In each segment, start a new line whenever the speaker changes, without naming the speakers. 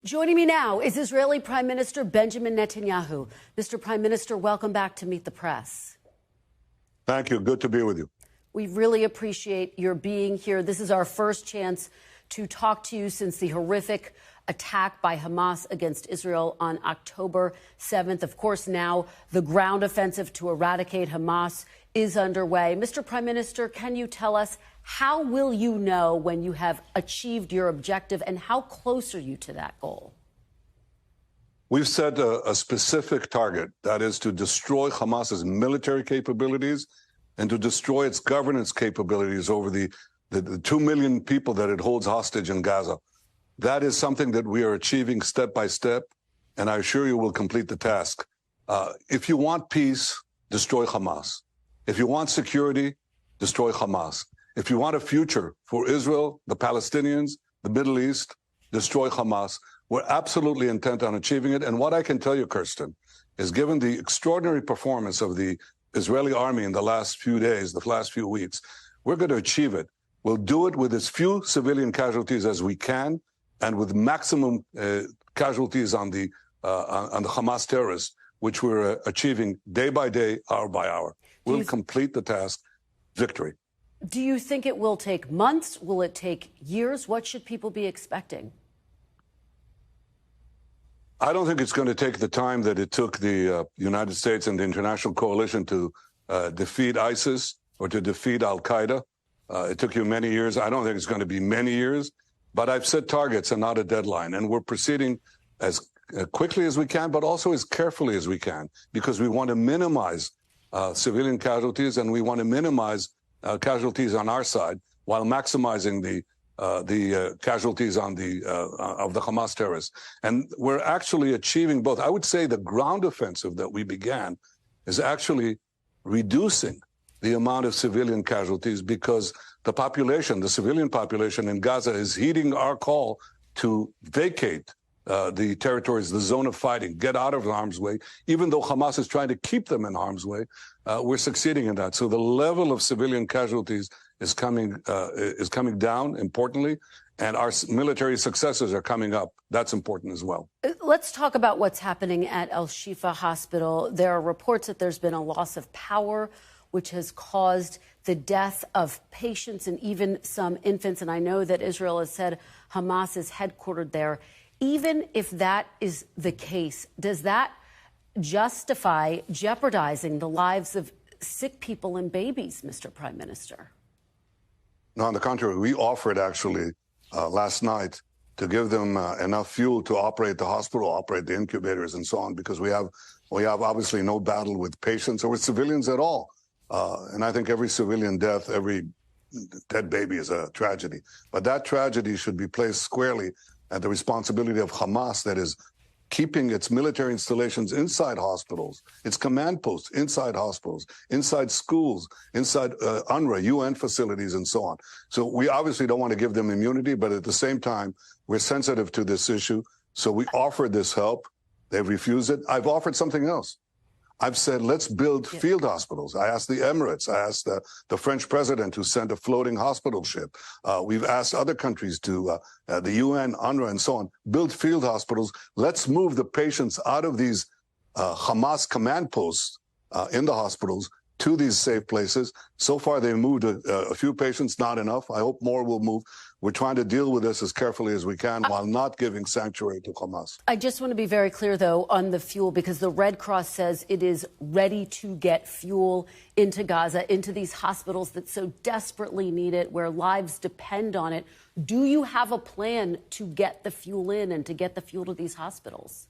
Joining me now is Israeli Prime Minister Benjamin Netanyahu. Mr. Prime Minister, welcome back to Meet the Press.
Thank you. Good to be with you.
We really appreciate your being here. This is our first chance to talk to you since the horrific attack by Hamas against Israel on October 7th. Of course, now the ground offensive to eradicate Hamas is underway. Mr. Prime Minister, can you tell us, how will you know when you have achieved your objective, and how close are you to that goal?
We've set a specific target, that is to destroy Hamas's military capabilities and to destroy its governance capabilities over the 2 million people that it holds hostage in Gaza. That is something that we are achieving step by step, and I assure you we'll complete the task. If you want peace, destroy Hamas. If you want security, destroy Hamas. If you want a future for Israel, the Palestinians, the Middle East, destroy Hamas. We're absolutely intent on achieving it. And what I can tell you, Kirsten, is given the extraordinary performance of the Israeli army in the last few days, the last few weeks, we're going to achieve it. We'll do it with as few civilian casualties as we can and with maximum casualties on the Hamas terrorists, which we're achieving day by day, hour by hour. We'll complete the task. Victory.
Do you think it will take months? Will it take years? What should people be expecting?
I don't think it's going to take the time that it took the United States and the international coalition to defeat ISIS or to defeat al-Qaeda. It took you many years. I don't think it's going to be many years, but I've set targets and not a deadline. And we're proceeding as quickly as we can, but also as carefully as we can, because we want to minimize civilian casualties, and we want to minimize casualties on our side while maximizing the casualties on of the Hamas terrorists. And we're actually achieving both. I would say the ground offensive that we began is actually reducing the amount of civilian casualties, because the population, the civilian population in Gaza, is heeding our call to vacate the territories, the zone of fighting, get out of harm's way. Even though Hamas is trying to keep them in harm's way, we're succeeding in that. So the level of civilian casualties is coming down, importantly, and our military successes are coming up. That's important as well.
Let's talk about what's happening at Al-Shifa Hospital. There are reports that there's been a loss of power, which has caused the death of patients and even some infants. And I know that Israel has said Hamas is headquartered there. Even if that is the case, does that justify jeopardizing the lives of sick people and babies, Mr. Prime Minister?
No, on the contrary, we offered actually last night to give them enough fuel to operate the hospital, operate the incubators and so on, because we have obviously no battle with patients or with civilians at all. And I think every civilian death, every dead baby is a tragedy. But that tragedy should be placed squarely at the responsibility of Hamas, that is keeping its military installations inside hospitals, its command posts inside hospitals, inside schools, inside UNRWA, UN facilities, and so on. So we obviously don't want to give them immunity, but at the same time, we're sensitive to this issue. So we offered this help. They've refused it. I've offered something else. I've said, let's build field hospitals. I asked the Emirates. I asked the French president who sent a floating hospital ship. We've asked other countries to, the UN, UNRWA, and so on, build field hospitals. Let's move the patients out of these Hamas command posts in the hospitals to these safe places. So far, they've moved a few patients, not enough. I hope more will move. We're trying to deal with this as carefully as we can while not giving sanctuary to Hamas.
I just want to be very clear, though, on the fuel, because the Red Cross says it is ready to get fuel into Gaza, into these hospitals that so desperately need it, where lives depend on it. Do you have a plan to get the fuel in and to get the fuel to these hospitals?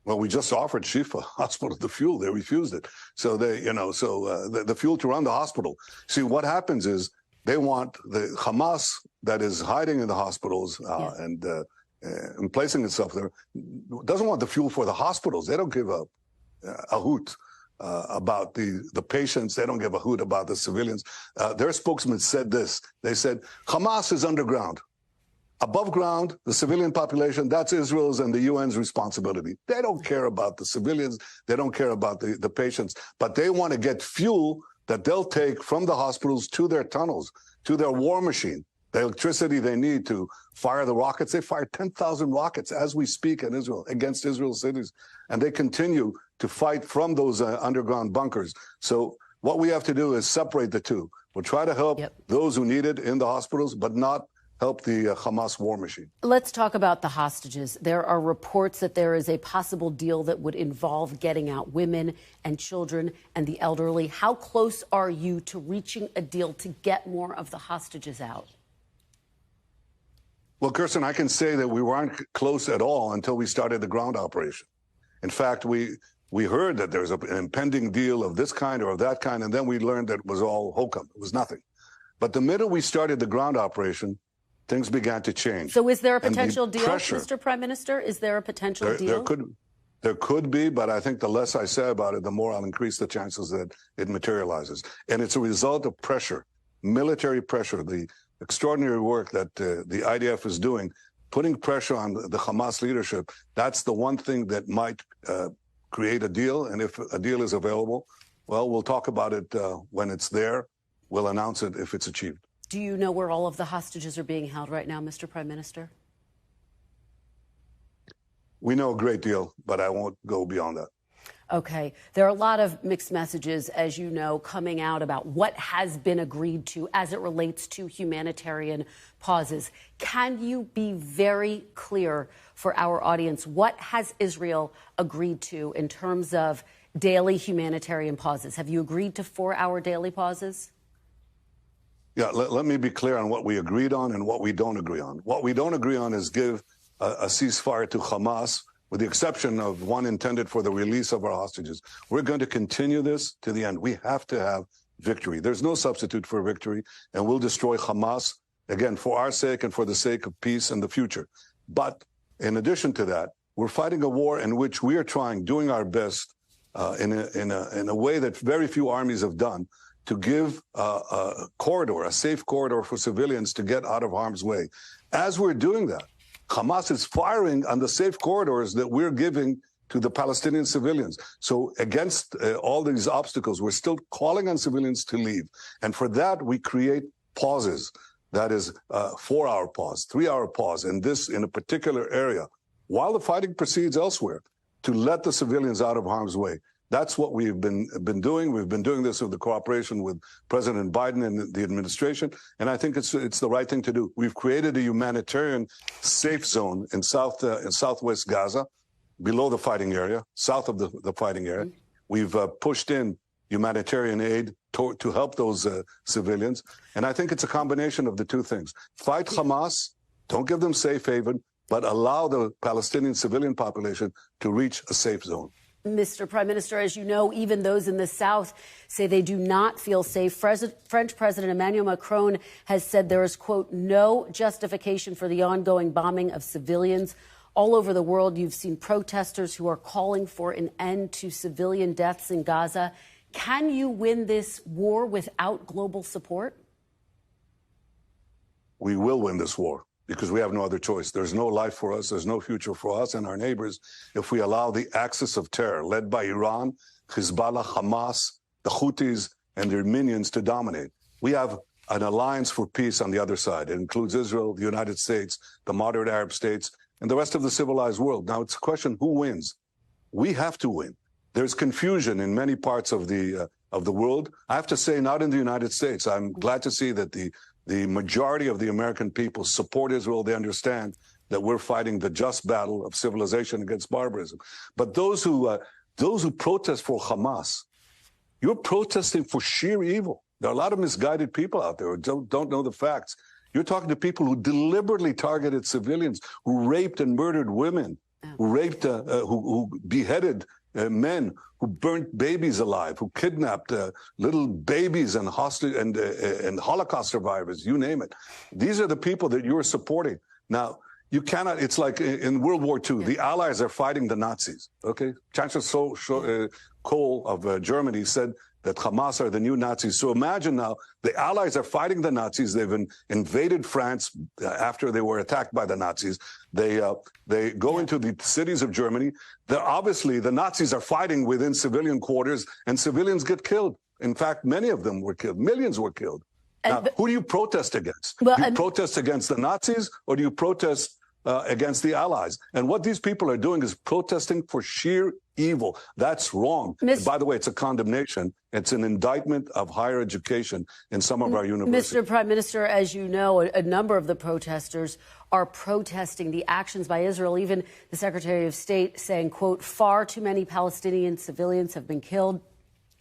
Well, we just offered Shifa Hospital the fuel. They refused it. So the fuel to run the hospital. See, what happens is they want the Hamas that is hiding in the hospitals and placing itself there, doesn't want the fuel for the hospitals. They don't give a hoot about the patients. They don't give a hoot about the civilians. Their spokesman said this. They said, Hamas is underground. Above ground, the civilian population, that's Israel's and the UN's responsibility. They don't care about the civilians. They don't care about the patients. But they want to get fuel that they'll take from the hospitals to their tunnels, to their war machine. the electricity they need to fire the rockets. They fire 10,000 rockets as we speak in Israel against Israel cities, and they continue to fight from those underground bunkers. So what we have to do is separate the two. We'll try to help those who need it in the hospitals, but not help the Hamas war machine.
Let's talk about the hostages. There are reports that there is a possible deal that would involve getting out women and children and the elderly. How close are you to reaching a deal to get more of the hostages out?
Well, Kirsten, I can say that we weren't close at all until we started the ground operation. In fact, we heard that there was an impending deal of this kind or of that kind, and then we learned that it was all hokum. It was nothing. But the minute we started the ground operation, things began to change.
So is there a potential deal, Mr. Prime Minister? Is there a potential deal?
There could be, but I think the less I say about it, the more I'll increase the chances that it materializes. And it's a result of pressure, military pressure, the extraordinary work that the IDF is doing, putting pressure on the Hamas leadership. That's the one thing that might create a deal. And if a deal is available, well, we'll talk about it when it's there. We'll announce it if it's achieved.
Do you know where all of the hostages are being held right now, Mr. Prime Minister?
We know a great deal, but I won't go beyond that.
Okay. There are a lot of mixed messages, as you know, coming out about what has been agreed to as it relates to humanitarian pauses. Can you be very clear for our audience? What has Israel agreed to in terms of daily humanitarian pauses? Have you agreed to 4-hour daily pauses?
Yeah, let me be clear on what we agreed on and what we don't agree on. What we don't agree on is give a ceasefire to Hamas, with the exception of one intended for the release of our hostages. We're going to continue this to the end. We have to have victory. There's no substitute for victory, and we'll destroy Hamas, again, for our sake and for the sake of peace in the future. But in addition to that, we're fighting a war in which we are doing our best in a way that very few armies have done, to give a corridor, a safe corridor for civilians to get out of harm's way. As we're doing that, Hamas is firing on the safe corridors that we're giving to the Palestinian civilians. So against all these obstacles, we're still calling on civilians to leave. And for that, we create pauses. That is a 4-hour pause, 3-hour pause, and this in a particular area, while the fighting proceeds elsewhere, to let the civilians out of harm's way. That's what we've been doing. We've been doing this with the cooperation with President Biden and the administration, and I think it's the right thing to do. We've created a humanitarian safe zone in southwest Gaza, below the fighting area, south of the fighting area. We've pushed in humanitarian aid to help those civilians, and I think it's a combination of the two things. Fight Hamas, don't give them safe haven, but allow the Palestinian civilian population to reach a safe zone.
Mr. Prime Minister, as you know, even those in the South say they do not feel safe. French President Emmanuel Macron has said there is, quote, no justification for the ongoing bombing of civilians. All over the world, you've seen protesters who are calling for an end to civilian deaths in Gaza. Can you win this war without global support?
We will win this war, because we have no other choice. There's no life for us. There's no future for us and our neighbors if we allow the axis of terror led by Iran, Hezbollah, Hamas, the Houthis, and their minions to dominate. We have an alliance for peace on the other side. It includes Israel, the United States, the moderate Arab states, and the rest of the civilized world. Now, it's a question, who wins? We have to win. There's confusion in many parts of the world. I have to say, not in the United States. I'm glad to see that the majority of the American people support Israel. They understand that we're fighting the just battle of civilization against barbarism. But those who protest for Hamas, you're protesting for sheer evil. There are a lot of misguided people out there who don't know the facts. You're talking to people who deliberately targeted civilians, who raped and murdered women, who beheaded men, who burnt babies alive, who kidnapped little babies and Holocaust survivors, you name it. These are the people that you're supporting. Now, you cannot, it's like in World War II, the Allies are fighting the Nazis, okay? Chancellor Kohl of Germany said that Hamas are the new Nazis. So imagine now, the Allies are fighting the Nazis. They've invaded France after they were attacked by the Nazis. They go into the cities of Germany. Obviously, the Nazis are fighting within civilian quarters, and civilians get killed. In fact, many of them were killed. Millions were killed. Now, who do you protest against?
Well,
do you protest against the Nazis, or do you protest against the Allies? And what these people are doing is protesting for sheer evil. That's wrong. By the way, it's a condemnation. It's an indictment of higher education in some of our universities.
Mr. Prime Minister, as you know, a number of the protesters are protesting the actions by Israel. Even the Secretary of State saying, quote, far too many Palestinian civilians have been killed.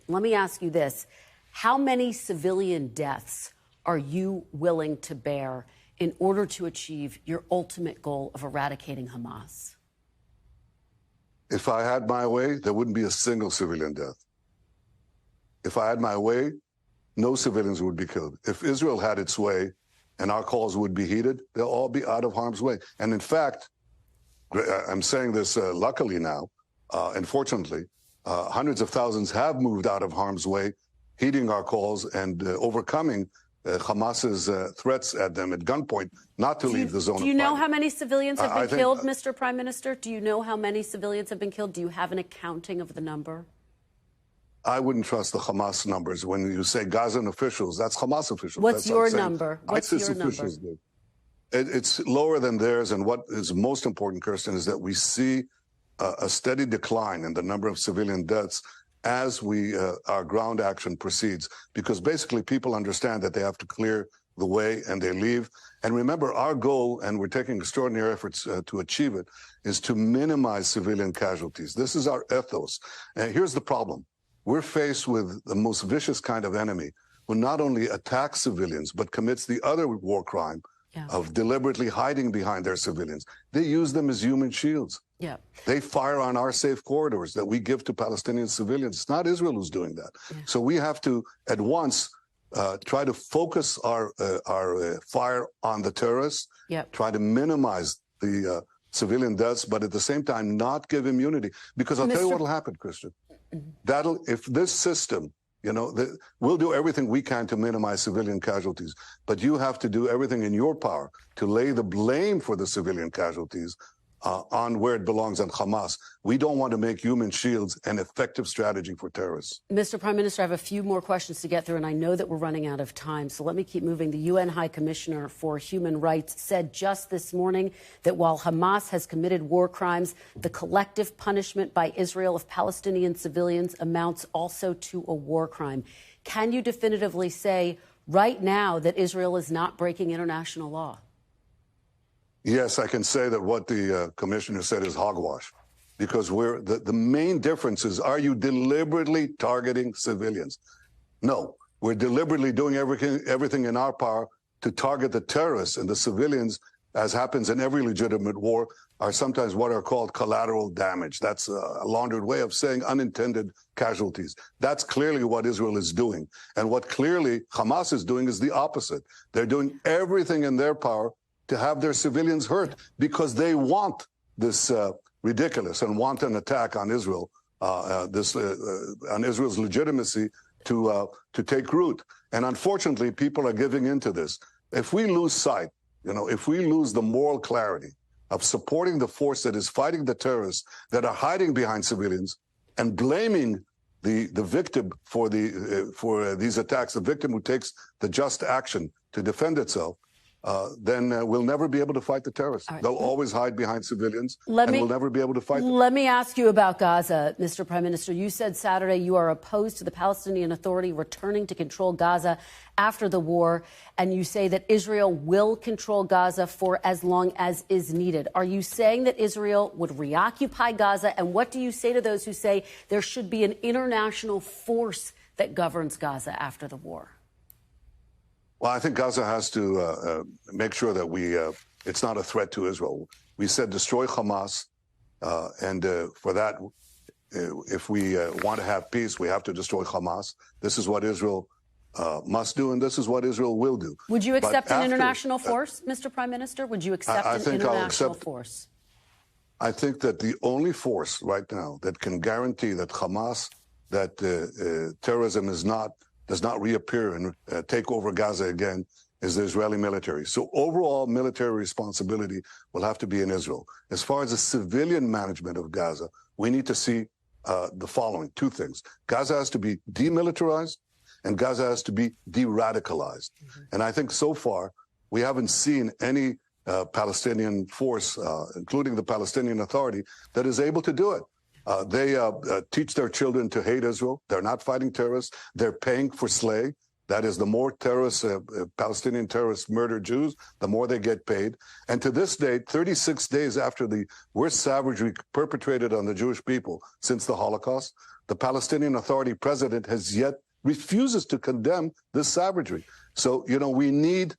Let me ask you this. How many civilian deaths are you willing to bear in order to achieve your ultimate goal of eradicating Hamas?
If I had my way, there wouldn't be a single civilian death. If I had my way, no civilians would be killed. If Israel had its way and our calls would be heeded, they'll all be out of harm's way. And in fact, I'm saying this luckily now, and fortunately, hundreds of thousands have moved out of harm's way, heeding our calls and overcoming Hamas's threats at them at gunpoint not to leave the zone of fire.
Do you know how many civilians have been killed, Mr. Prime Minister? Do you know how many civilians have been killed? Do you have an accounting of the number?
I wouldn't trust the Hamas numbers. When you say Gazan officials, that's Hamas officials.
What's your number? What's your number?
It's lower than theirs. And what is most important, Kirsten, is that we see a steady decline in the number of civilian deaths as our ground action proceeds, because basically people understand that they have to clear the way and they leave. And remember, our goal, and we're taking extraordinary efforts to achieve it, is to minimize civilian casualties. This is our ethos. And here's the problem. We're faced with the most vicious kind of enemy who not only attacks civilians, but commits the other war crime of deliberately hiding behind their civilians. They use them as human shields.
Yeah.
They fire on our safe corridors that we give to Palestinian civilians. It's not Israel who's doing that. Yeah. So we have to, at once, try to focus our fire on the terrorists, try to minimize the civilian deaths, but at the same time not give immunity. Because I'll tell you what will happen, Christian. If this system, we'll do everything we can to minimize civilian casualties, but you have to do everything in your power to lay the blame for the civilian casualties on where it belongs, on Hamas. We don't want to make human shields an effective strategy for terrorists.
Mr. Prime Minister, I have a few more questions to get through, and I know that we're running out of time, so let me keep moving. The UN High Commissioner for Human Rights said just this morning that while Hamas has committed war crimes, the collective punishment by Israel of Palestinian civilians amounts also to a war crime. Can you definitively say right now that Israel is not breaking international law?
Yes, I can say that what the commissioner said is hogwash, because the main difference is, are you deliberately targeting civilians? No, we're deliberately doing everything in our power to target the terrorists, and the civilians, as happens in every legitimate war, are sometimes what are called collateral damage. That's a laundered way of saying unintended casualties. That's clearly what Israel is doing. And what clearly Hamas is doing is the opposite. They're doing everything in their power to have their civilians hurt, because they want this ridiculous and wanton attack on Israel, on Israel's legitimacy to take root. And unfortunately, people are giving into this. If we lose sight, if we lose the moral clarity of supporting the force that is fighting the terrorists that are hiding behind civilians and blaming the victim for these attacks, the victim who takes the just action to defend itself, then we'll never be able to fight the terrorists. Right. They'll always hide behind civilians, and we'll never be able to fight them.
Let me ask you about Gaza, Mr. Prime Minister. You said Saturday you are opposed to the Palestinian Authority returning to control Gaza after the war, and you say that Israel will control Gaza for as long as is needed. Are you saying that Israel would reoccupy Gaza, and what do you say to those who say there should be an international force that governs Gaza after the war?
Well, I think Gaza has to make sure that it's not a threat to Israel. We said destroy Hamas, and for that, if we want to have peace, we have to destroy Hamas. This is what Israel must do, and this is what Israel will do.
Would you accept an international force, Mr. Prime Minister? Would you accept an international force?
I think that the only force right now that can guarantee that Hamas, that terrorism does not reappear and take over Gaza again, is the Israeli military. So overall military responsibility will have to be in Israel. As far as the civilian management of Gaza, we need to see the following two things. Gaza has to be demilitarized, and Gaza has to be de-radicalized. And I think so far we haven't seen any Palestinian force, including the Palestinian Authority, that is able to do it. They teach their children to hate Israel. They're not fighting terrorists. They're paying for slay. That is, the more terrorists, Palestinian terrorists murder Jews, the more they get paid. And to this date, 36 days after the worst savagery perpetrated on the Jewish people since the Holocaust, the Palestinian Authority president has yet refuses to condemn this savagery. So, you know, we need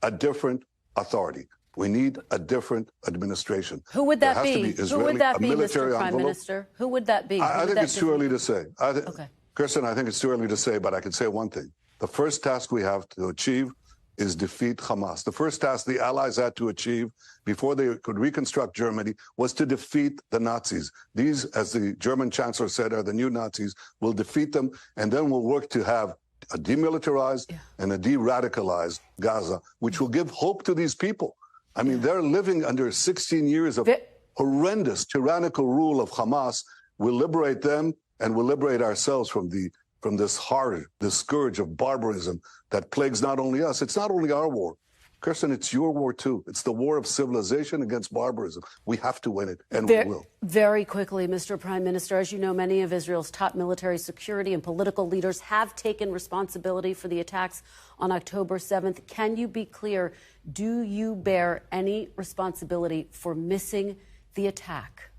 a different authority. We need a different administration.
Who would that be? Who would that be, Mr. Prime Minister? Who would that be?
I think it's too early to say.
Okay.
Kirsten, I think it's too early to say, but I can say one thing. The first task we have to achieve is defeat Hamas. The first task the Allies had to achieve before they could reconstruct Germany was to defeat the Nazis. These, as the German Chancellor said, are the new Nazis. We'll defeat them, and then we'll work to have a demilitarized and a de-radicalized Gaza, which will give hope to these people. I mean, they're living under 16 years of horrendous tyrannical rule of Hamas. We'll liberate them, and we'll liberate ourselves from this horror, this scourge of barbarism that plagues not only us. It's not only our war. Kirsten, it's your war, too. It's the war of civilization against barbarism. We have to win it, and we will.
Very quickly, Mr. Prime Minister, as you know, many of Israel's top military, security, and political leaders have taken responsibility for the attacks on October 7th. Can you be clear? Do you bear any responsibility for missing the attack?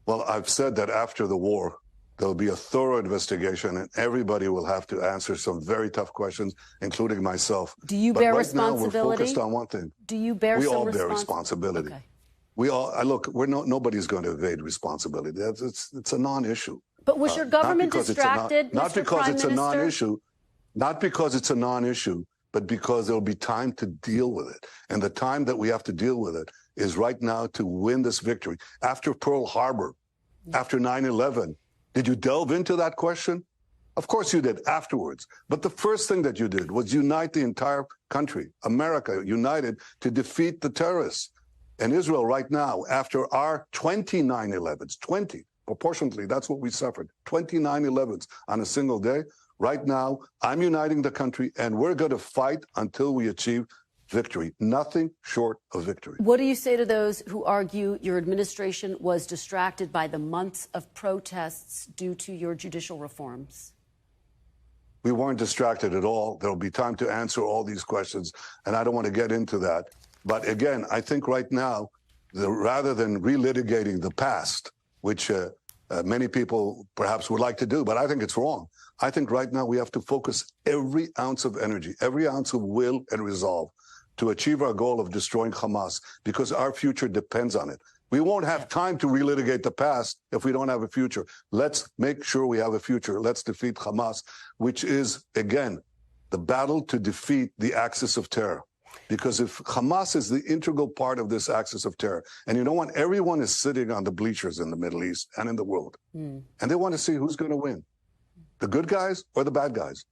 Well, I've said that after the war, there'll be a thorough investigation, and everybody will have to answer some very tough questions, including myself.
Do you bear responsibility?
Now we're focused on one thing.
Do you bear
We
some
all bear responsibility. Okay. We all look. Nobody's going to evade responsibility. It's a non-issue.
But was your government distracted,
not because it's a non-issue, not because it's a non-issue, but because there'll be time to deal with it, and the time that we have to deal with it is right now to win this victory. After Pearl Harbor, after 9/11. Did you delve into that question? Of course you did afterwards. But the first thing that you did was unite the entire country, America, united to defeat the terrorists. And Israel right now, after our 20 9/11s, 20, proportionately, that's what we suffered, 20 9/11s on a single day. Right now, I'm uniting the country, and we're going to fight until we achieve victory, nothing short of victory.
What do you say to those who argue your administration was distracted by the months of protests due to your judicial reforms?
We weren't distracted at all. There'll be time to answer all these questions, and I don't want to get into that. But again, I think right now, rather than relitigating the past, which many people perhaps would like to do, but I think it's wrong. I think right now we have to focus every ounce of energy, every ounce of will and resolve to achieve our goal of destroying Hamas, because our future depends on it. We won't have time to relitigate the past if we don't have a future. Let's make sure we have a future. Let's defeat Hamas, which is, again, the battle to defeat the axis of terror. Because if Hamas is the integral part of this axis of terror, and you know what? Everyone is sitting on the bleachers in the Middle East and in the world, and they want to see who's going to win, the good guys or the bad guys.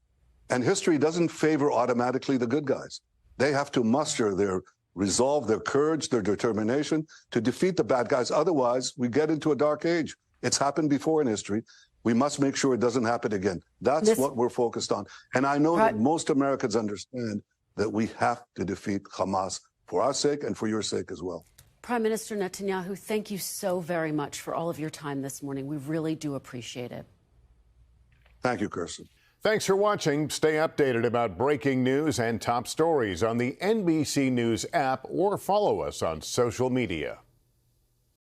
And history doesn't favor automatically the good guys. They have to muster their resolve, their courage, their determination to defeat the bad guys. Otherwise, we get into a dark age. It's happened before in history. We must make sure it doesn't happen again. That's what we're focused on. And I know that most Americans understand that we have to defeat Hamas for our sake and for your sake as well.
Prime Minister Netanyahu, thank you so very much for all of your time this morning. We really do appreciate it.
Thank you, Kirsten.
Thanks for watching. Stay updated about breaking news and top stories on the NBC News app or follow us on social media.